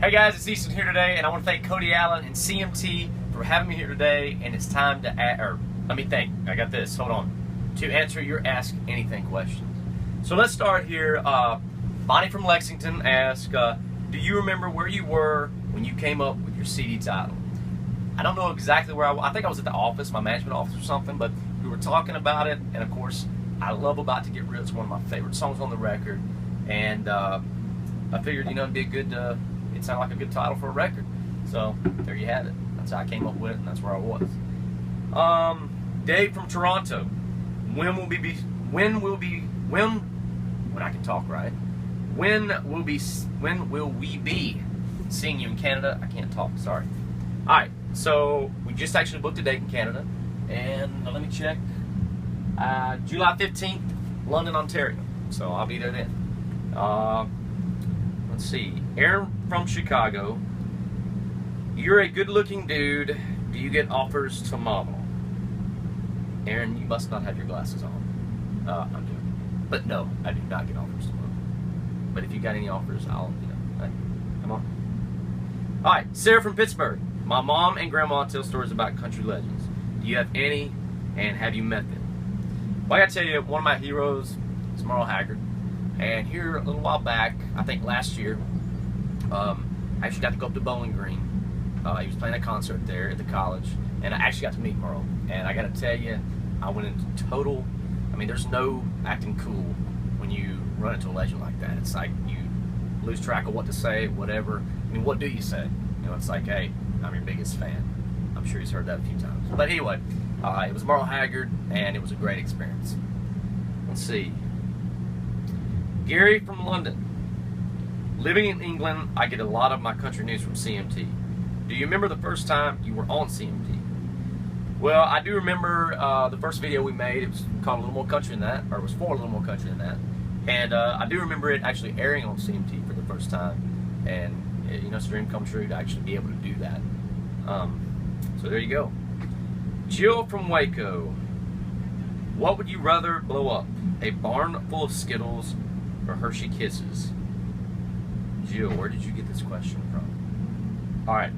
Hey guys, it's Easton here today, and I want to thank Cody Allen and CMT for having me here today. And it's time to let me think. I got this. Hold on. To answer your Ask Anything questions. So let's start here. Bonnie from Lexington asks, do you remember where you were when you came up with your CD title? I don't know exactly where I was. I think I was at the office, my management office or something, but we were talking about it. And of course, I love About to Get Real. It's one of my favorite songs on the record. And I figured, it'd be a good, it sounded like a good title for a record. So there you have it. That's how I came up with it, and that's where I was. Dave from Toronto. When will we be seeing you in Canada? I can't talk, sorry. Alright, so we just actually booked a date in Canada, and let me check. July 15th, London, Ontario. So I'll be there then. Let's see. Aaron from Chicago. You're a good-looking dude. Do you get offers to model? Aaron, you must not have your glasses on. I'm joking. But no, I do not get offers to model. But if you got any offers, I'll, hey, come on. All right, Sarah from Pittsburgh. My mom and grandma tell stories about country legends. Do you have any, and have you met them? Well, I gotta tell you, one of my heroes is Merle Haggard. And here a little while back, I think last year, I actually got to go up to Bowling Green. He was playing a concert there at the college, and I actually got to meet Merle. And I got to tell you, I went into total, there's no acting cool when you run into a legend like that. It's like you lose track of what to say, whatever. What do you say? It's like, hey, I'm your biggest fan. I'm sure he's heard that a few times. But anyway, it was Merle Haggard, and it was a great experience. Let's see. Gary from London. Living in England, I get a lot of my country news from CMT. Do you remember the first time you were on CMT? Well, I do remember the first video we made. It was called A Little More Country Than That, or it was for A Little More Country Than That. And I do remember it actually airing on CMT for the first time. And, it's a dream come true to actually be able to do that. So there you go. Jill from Waco. What would you rather blow up? A barn full of Skittles or Hershey Kisses? Jill, where did you get this question from? Alright.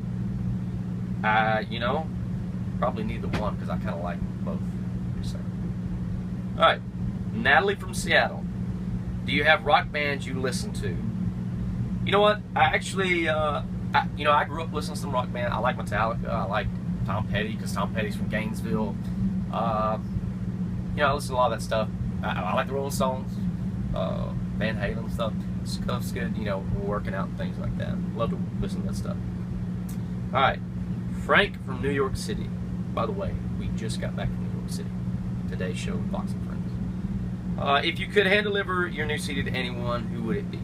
Probably neither one, because I kind of like both. Alright. Natalie from Seattle. Do you have rock bands you listen to? You know what? I actually, I grew up listening to some rock band. I like Metallica. I like Tom Petty, because Tom Petty's from Gainesville. I listen to a lot of that stuff. I like the Rolling Stones, Van Halen stuff. Stuff's good, we're working out and things like that. Love to listen to that stuff. Alright, Frank from New York City. By the way, we just got back from New York City. Today's show with Fox and Friends. If you could hand deliver your new CD to anyone, who would it be?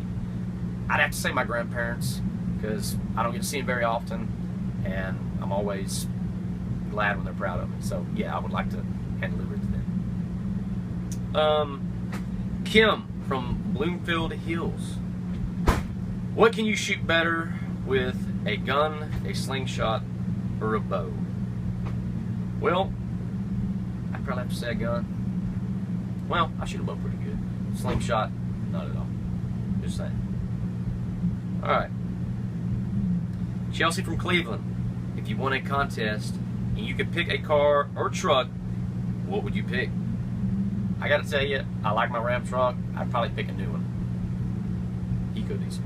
I'd have to say my grandparents, because I don't get to see them very often, and I'm always glad when they're proud of me. So yeah, I would like to hand deliver it to them. Kim from Bloomfield Hills. What can you shoot better with, a gun, a slingshot, or a bow? Well, I'd probably have to say a gun. Well, I shoot a bow pretty good. Slingshot, not at all. Just saying. Alright. Chelsea from Cleveland. If you won a contest and you could pick a car or truck, what would you pick? I gotta tell you, I like my Ram truck. I'd probably pick a new one. Eco-diesel.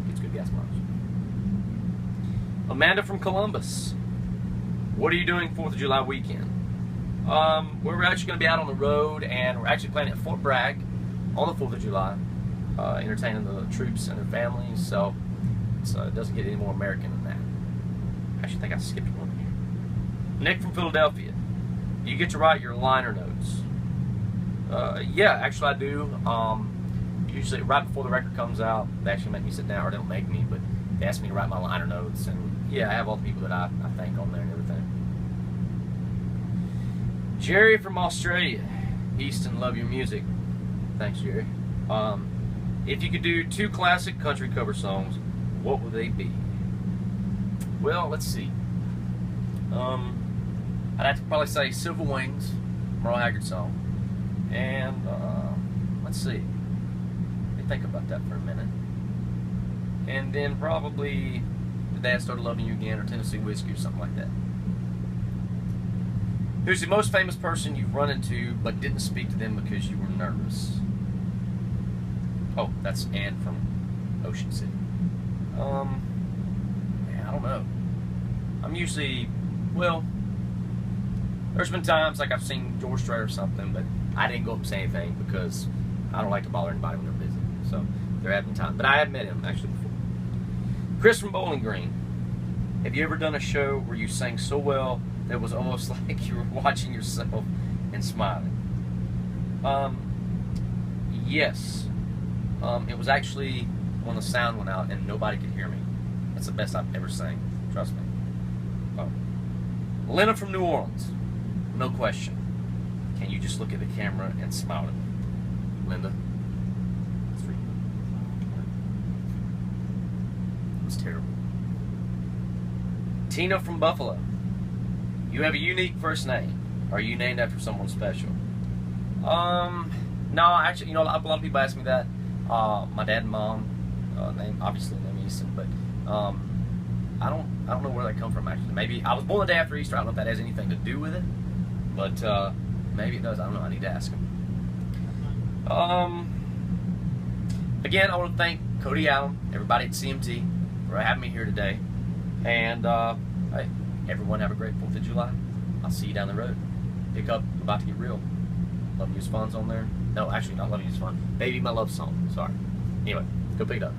Gets good gas mileage. Amanda from Columbus. What are you doing 4th of July weekend? We're actually going to be out on the road, and we're actually playing at Fort Bragg on the 4th of July, entertaining the troops and their families, so it doesn't get any more American than that. I actually think I skipped one here. Nick from Philadelphia. Do you get to write your liner notes? Yeah, actually I do. Usually right before the record comes out, they actually make me sit down, or they don't make me, but they ask me to write my liner notes, and yeah, I have all the people that I thank on there and everything. Jerry from Australia. Easton, love your music. Thanks, Jerry. If you could do 2 classic country cover songs, what would they be? Well, let's see. I'd have to probably say Silver Wings, Merle Haggard song. And, let's see. Let me think about that for a minute. and then probably the dad started loving you again, or Tennessee whiskey, or something like that. Who's the most famous person you've run into but didn't speak to them because you were nervous? Oh, that's Ann from Ocean City. Man, I don't know. I'm usually, well, there's been times like I've seen George Strait or something, but I didn't go up and say anything because I don't like to bother anybody when they're busy. So there have been times, but I have met him actually before. Chris from Bowling Green. Have you ever done a show where you sang so well that it was almost like you were watching yourself and smiling? Yes. It was actually when the sound went out and nobody could hear me. That's the best I've ever sang. Trust me. Lena from New Orleans. No question. Can you just look at the camera and smile at me? Linda. That's for you. It was terrible. Tina from Buffalo. You have a unique first name. Are you named after someone special? No, actually, a lot of people ask me that. My dad and mom, obviously named Easton, but I don't know where they come from actually. Maybe I was born the day after Easter. I don't know if that has anything to do with it, but maybe it does. I don't know. I need to ask him. Again, I want to thank Cody Allen, everybody at CMT, for having me here today. And hey, everyone have a great 4th of July. I'll see you down the road. Pick up About to Get Real. Loving You's Fun's on there. No, actually not Loving You's Fun. Baby My Love Song. Sorry. Anyway, go pick it up.